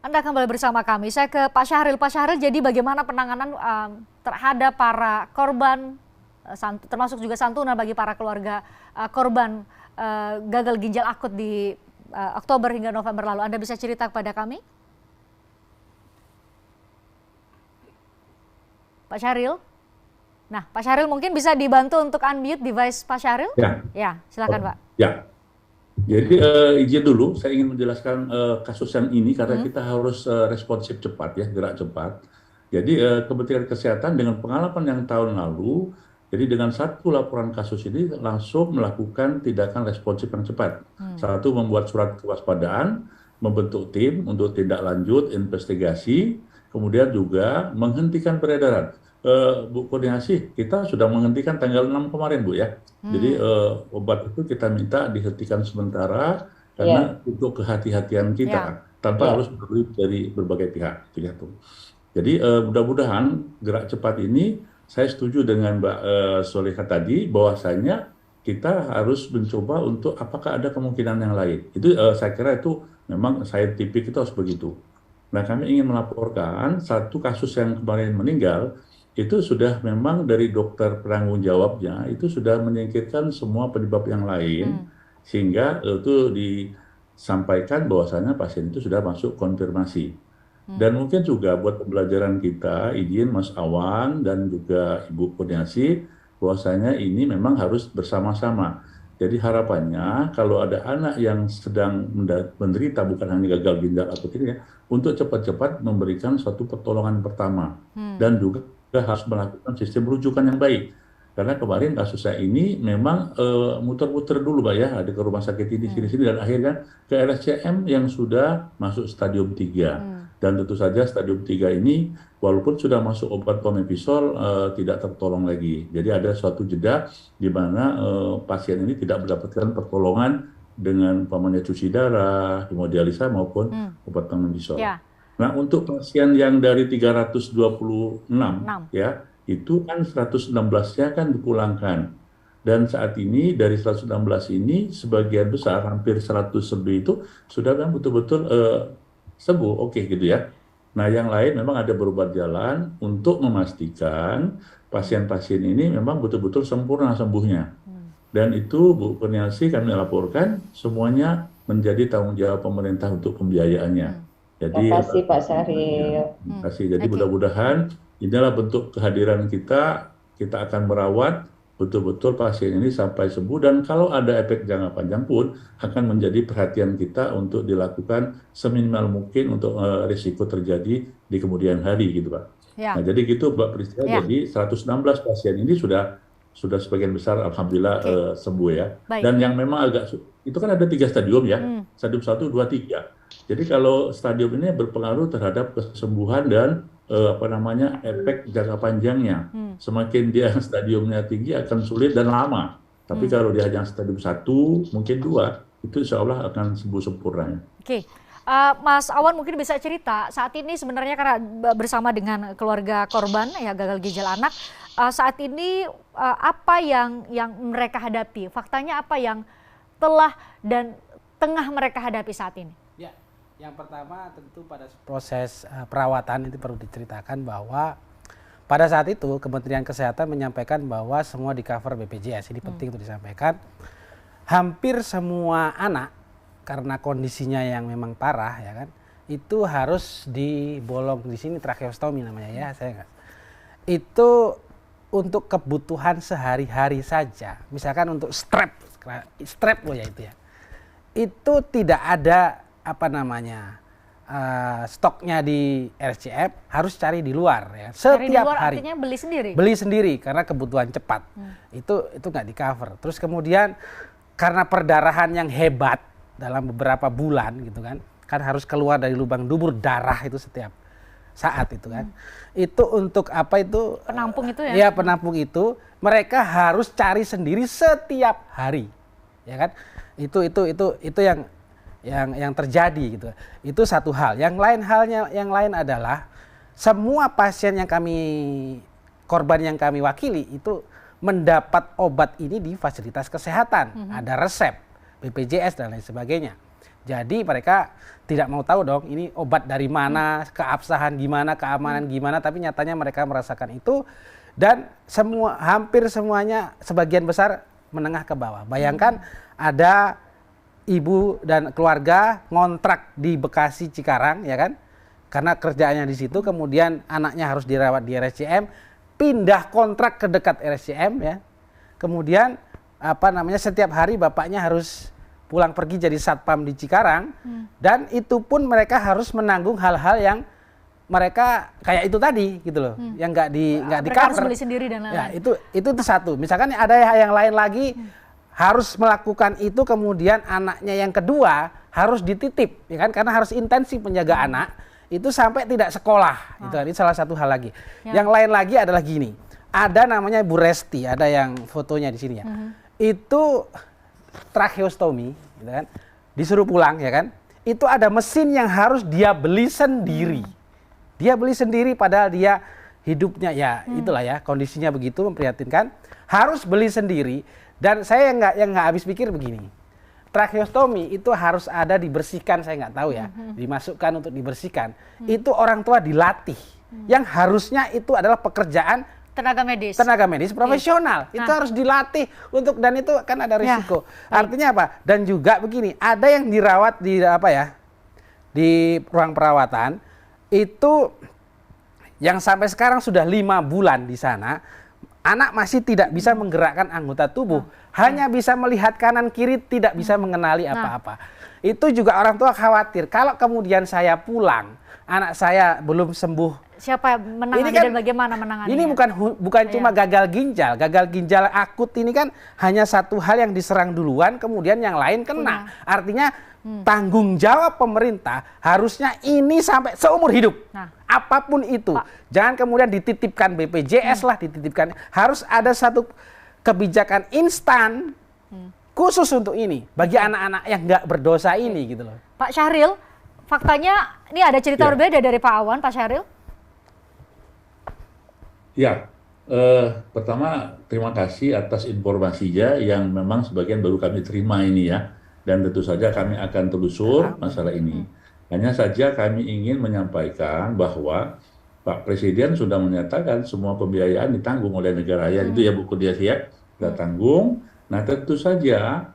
Anda kembali bersama kami. Saya ke Pak Syahril. Pak Syahril, jadi bagaimana penanganan terhadap para korban, termasuk juga santunan bagi para keluarga korban gagal ginjal akut di Oktober hingga November lalu? Anda bisa cerita kepada kami? Pak Syahril? Nah, Pak Syahril mungkin bisa dibantu untuk unmute device Pak Syahril? Ya, silakan Pak. Ya. Jadi izin dulu, saya ingin menjelaskan kasus yang ini karena kita harus responsif cepat ya, gerak cepat. Jadi Kementerian Kesehatan dengan pengalaman yang tahun lalu, jadi dengan satu laporan kasus ini langsung melakukan tindakan responsif yang cepat. Satu, membuat surat kewaspadaan, membentuk tim untuk tindak lanjut, investigasi, kemudian juga menghentikan peredaran. Bu Kurniasih, kita sudah menghentikan tanggal 6 kemarin Bu ya. Jadi obat itu kita minta dihentikan sementara karena untuk kehati-hatian kita tanpa harus berdiri dari berbagai pihak. Jadi mudah-mudahan gerak cepat ini, saya setuju dengan Mbak Soleha tadi bahwasanya kita harus mencoba untuk apakah ada kemungkinan yang lain. Itu saya kira itu memang saintifik itu harus begitu. Nah, kami ingin melaporkan satu kasus yang kemarin meninggal, itu sudah memang dari dokter penanggung jawabnya itu sudah menyingkirkan semua penyebab yang lain, sehingga itu disampaikan bahwasanya pasien itu sudah masuk konfirmasi. Dan mungkin juga buat pembelajaran kita, izin Mas Awan dan juga Ibu Kurniasih, bahwasanya ini memang harus bersama-sama. Jadi harapannya kalau ada anak yang sedang menderita bukan hanya gagal ginjal atau tidak, untuk cepat-cepat memberikan suatu pertolongan pertama dan juga harus melakukan sistem rujukan yang baik. Karena kemarin kasusnya ini memang muter-muter dulu Pak ya, ada ke rumah sakit ini, sini-sini, dan akhirnya ke RSCM yang sudah masuk stadium 3. Dan tentu saja stadium 3 ini walaupun sudah masuk obat pomepizol tidak tertolong lagi. Jadi ada suatu jeda di mana pasien ini tidak mendapatkan pertolongan dengan umpamanya cuci darah, hemodialisa maupun obat pomepizol. Nah, untuk pasien yang dari 326 ya, itu kan 116-nya kan dipulangkan. Dan saat ini dari 116 ini sebagian besar, hampir 100 lebih itu sudah memang betul-betul sembuh, oke gitu ya. Nah, yang lain memang ada berobat jalan untuk memastikan pasien-pasien ini memang betul-betul sempurna sembuhnya. Dan itu Bu Kurniasih kami laporkan semuanya menjadi tanggung jawab pemerintah untuk pembiayaannya. Jadi, terima kasih Pak Syahril. Terima kasih. Jadi mudah-mudahan inilah bentuk kehadiran kita. Kita akan merawat betul-betul pasien ini sampai sembuh, dan kalau ada efek jangka panjang pun akan menjadi perhatian kita untuk dilakukan seminimal mungkin untuk risiko terjadi di kemudian hari gitu Pak. Nah, jadi gitu Mbak Prisca. Jadi 116 pasien ini sudah sebagian besar alhamdulillah sembuh ya. Dan yang memang agak itu kan ada 3 stadium ya. Stadium 1, 2, 3. Jadi kalau stadium ini berpengaruh terhadap kesembuhan dan efek jangka panjangnya. Semakin dia stadiumnya tinggi akan sulit dan lama. Tapi kalau dia hanya stadium 1, mungkin 2, itu insya Allah akan sembuh sempurna. Oke. Mas Awan mungkin bisa cerita saat ini sebenarnya karena bersama dengan keluarga korban ya gagal ginjal anak, saat ini apa yang mereka hadapi? Faktanya apa yang telah dan tengah mereka hadapi saat ini? Ya, yang pertama tentu pada proses perawatan itu perlu diceritakan bahwa pada saat itu Kementerian Kesehatan menyampaikan bahwa semua di cover BPJS. Ini penting untuk disampaikan. Hampir semua anak karena kondisinya yang memang parah ya kan, itu harus dibolong di sini, tracheostomi namanya ya, saya nggak. Itu untuk kebutuhan sehari-hari saja. Misalkan untuk strap loh ya itu ya. Itu tidak ada stoknya di RSCM, harus cari di luar ya. Setiap cari di luar hari. Artinya beli sendiri. Beli sendiri karena kebutuhan cepat. Itu nggak di cover. Terus kemudian karena perdarahan yang hebat dalam beberapa bulan gitu kan harus keluar dari lubang dubur darah itu setiap saat itu kan. Itu untuk apa itu? Penampung itu ya? Iya, penampung itu mereka harus cari sendiri setiap hari. Ya kan? Itu yang terjadi gitu. Itu satu hal. Yang lain adalah semua pasien yang korban yang kami wakili itu mendapat obat ini di fasilitas kesehatan. Ada resep BPJS dan lain sebagainya. Jadi mereka tidak mau tahu dong ini obat dari mana, keabsahan gimana, keamanan gimana, tapi nyatanya mereka merasakan itu dan hampir semuanya sebagian besar menengah ke bawah. Bayangkan ada ibu dan keluarga ngontrak di Bekasi Cikarang ya kan? Karena kerjaannya di situ, kemudian anaknya harus dirawat di RSCM, pindah kontrak ke dekat RSCM ya. Kemudian setiap hari bapaknya harus pulang pergi jadi satpam di Cikarang dan itu pun mereka harus menanggung hal-hal yang mereka kayak itu tadi gitu loh, yang nggak di mereka harus cover. beli sendiri dan lain-lain. Ya, itu satu. Misalkan ada yang lain lagi harus melakukan itu, kemudian anaknya yang kedua harus dititip, ya kan? Karena harus intensif menjaga anak itu sampai tidak sekolah. Itu salah satu hal lagi. Yang lain lagi adalah gini. Ada namanya Bu Resti, ada yang fotonya di sini ya. Itu tracheostomi, gitu kan? Disuruh pulang, ya kan? Itu ada mesin yang harus dia beli sendiri. Dia beli sendiri padahal dia hidupnya ya itulah ya, kondisinya begitu memprihatinkan. Harus beli sendiri dan saya yang nggak habis pikir begini. Tracheostomi itu harus ada dibersihkan, saya nggak tahu ya, dimasukkan untuk dibersihkan. Itu orang tua dilatih. Yang harusnya itu adalah pekerjaan tenaga medis profesional. Itu harus dilatih dan itu kan ada risiko. Artinya apa? Dan juga begini, ada yang dirawat di ruang perawatan itu yang sampai sekarang sudah 5 bulan di sana, anak masih tidak bisa menggerakkan anggota tubuh, hanya bisa melihat kanan kiri, tidak bisa mengenali apa-apa. Itu juga orang tua khawatir kalau kemudian saya pulang, anak saya belum sembuh. Siapa menangani dan bagaimana menangani? Ini bukan cuma gagal ginjal akut ini kan hanya satu hal yang diserang duluan, kemudian yang lain kena. Artinya tanggung jawab pemerintah harusnya ini sampai seumur hidup. Apapun itu, jangan kemudian dititipkan BPJS lah, dititipkan. Harus ada satu kebijakan instan khusus untuk ini bagi anak-anak yang nggak berdosa ini gitu loh. Pak Syahril, faktanya ini ada cerita berbeda dari Pak Awan, Pak Syahril. Ya, pertama terima kasih atas informasinya yang memang sebagian baru kami terima ini ya. Dan tentu saja kami akan telusur masalah ini. Hanya saja kami ingin menyampaikan bahwa Pak Presiden sudah menyatakan semua pembiayaan ditanggung oleh negara ya. Itu ya Bu Kurniasi ya, kita tanggung. Nah tentu saja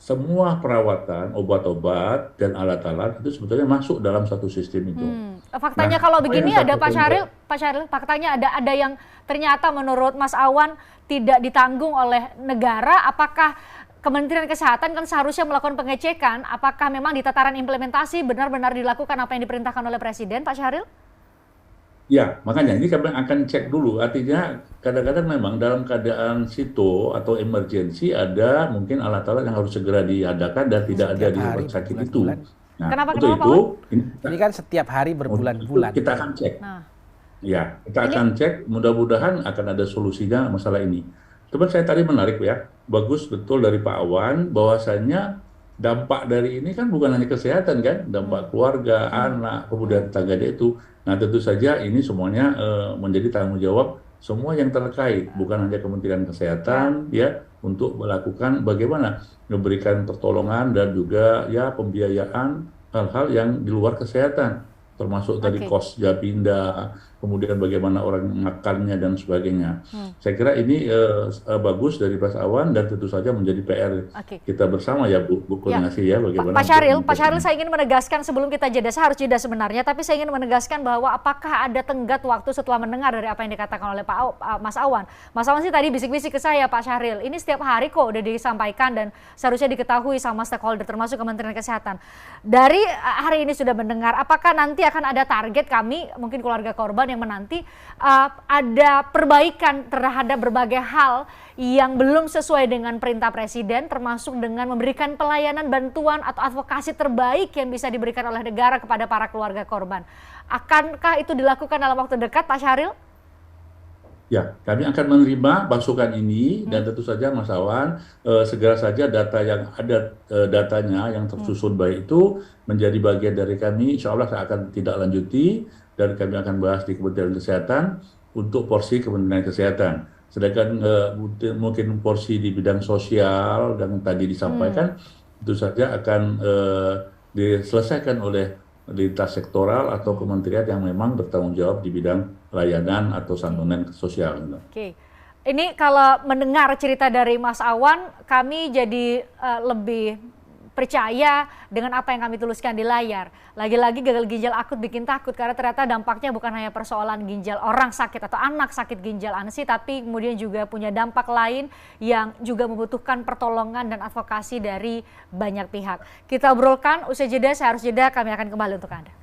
semua perawatan, obat-obat dan alat-alat itu sebetulnya masuk dalam satu sistem itu. Faktanya kalau begini ada Pak Syahril, faktanya ada yang ternyata menurut Mas Awan tidak ditanggung oleh negara. Apakah Kementerian Kesehatan kan seharusnya melakukan pengecekan, apakah memang di tataran implementasi benar-benar dilakukan apa yang diperintahkan oleh Presiden, Pak Syahril? Ya, makanya ini kami akan cek dulu. Artinya kadang-kadang memang dalam keadaan situ atau emergensi ada mungkin alat-alat yang harus segera diadakan dan tidak ada di rumah sakit itu. Nah, kenapa ini kan setiap hari berbulan-bulan. Kita akan cek. Ya, kita akan cek. Mudah-mudahan akan ada solusinya masalah ini. Cuman saya tadi menarik ya, bagus betul dari Pak Awan bahwasanya dampak dari ini kan bukan hanya kesehatan kan, dampak keluarga, anak, kemudian tetangga itu. Nah tentu saja ini semuanya menjadi tanggung jawab semua yang terkait, bukan hanya Kementerian Kesehatan ya untuk melakukan bagaimana memberikan pertolongan dan juga ya pembiayaan hal-hal yang di luar kesehatan, termasuk tadi kos Japinda, kemudian bagaimana orang makannya dan sebagainya. Saya kira ini bagus dari Pak Awan dan tentu saja menjadi PR kita bersama ya Bu Kurniasi ya. Bagaimana Pak Syahril saya ingin menegaskan sebelum kita jeda, saya harus jeda sebenarnya, tapi saya ingin menegaskan bahwa apakah ada tenggat waktu setelah mendengar dari apa yang dikatakan oleh Mas Awan. Mas Awan sih tadi bisik-bisik ke saya, Pak Syahril, ini setiap hari kok udah disampaikan dan seharusnya diketahui sama stakeholder termasuk Kementerian Kesehatan. Dari hari ini sudah mendengar, apakah nanti akan ada target kami, mungkin keluarga korban yang menanti ada perbaikan terhadap berbagai hal yang belum sesuai dengan perintah Presiden, termasuk dengan memberikan pelayanan bantuan atau advokasi terbaik yang bisa diberikan oleh negara kepada para keluarga korban. Akankah itu dilakukan dalam waktu dekat, Pak Syahril? Ya, kami akan menerima masukan ini dan tentu saja Mas Awan segera saja data yang ada datanya yang tersusun baik itu menjadi bagian dari kami. Insya Allah saya akan tidak lanjuti dan kami akan bahas di Kementerian Kesehatan untuk porsi Kementerian Kesehatan. Sedangkan mungkin porsi di bidang sosial dan tadi disampaikan tentu saja akan diselesaikan oleh lintas sektoral atau kementerian yang memang bertanggung jawab di bidang layanan atau santunan sosial. Oke. Ini kalau mendengar cerita dari Mas Awan, kami jadi lebih percaya dengan apa yang kami tuliskan di layar. Lagi-lagi gagal ginjal akut bikin takut karena ternyata dampaknya bukan hanya persoalan ginjal orang sakit atau anak sakit ginjal ANSI, tapi kemudian juga punya dampak lain yang juga membutuhkan pertolongan dan advokasi dari banyak pihak. Kita obrolkan usai jeda, saya harus jeda, kami akan kembali untuk Anda.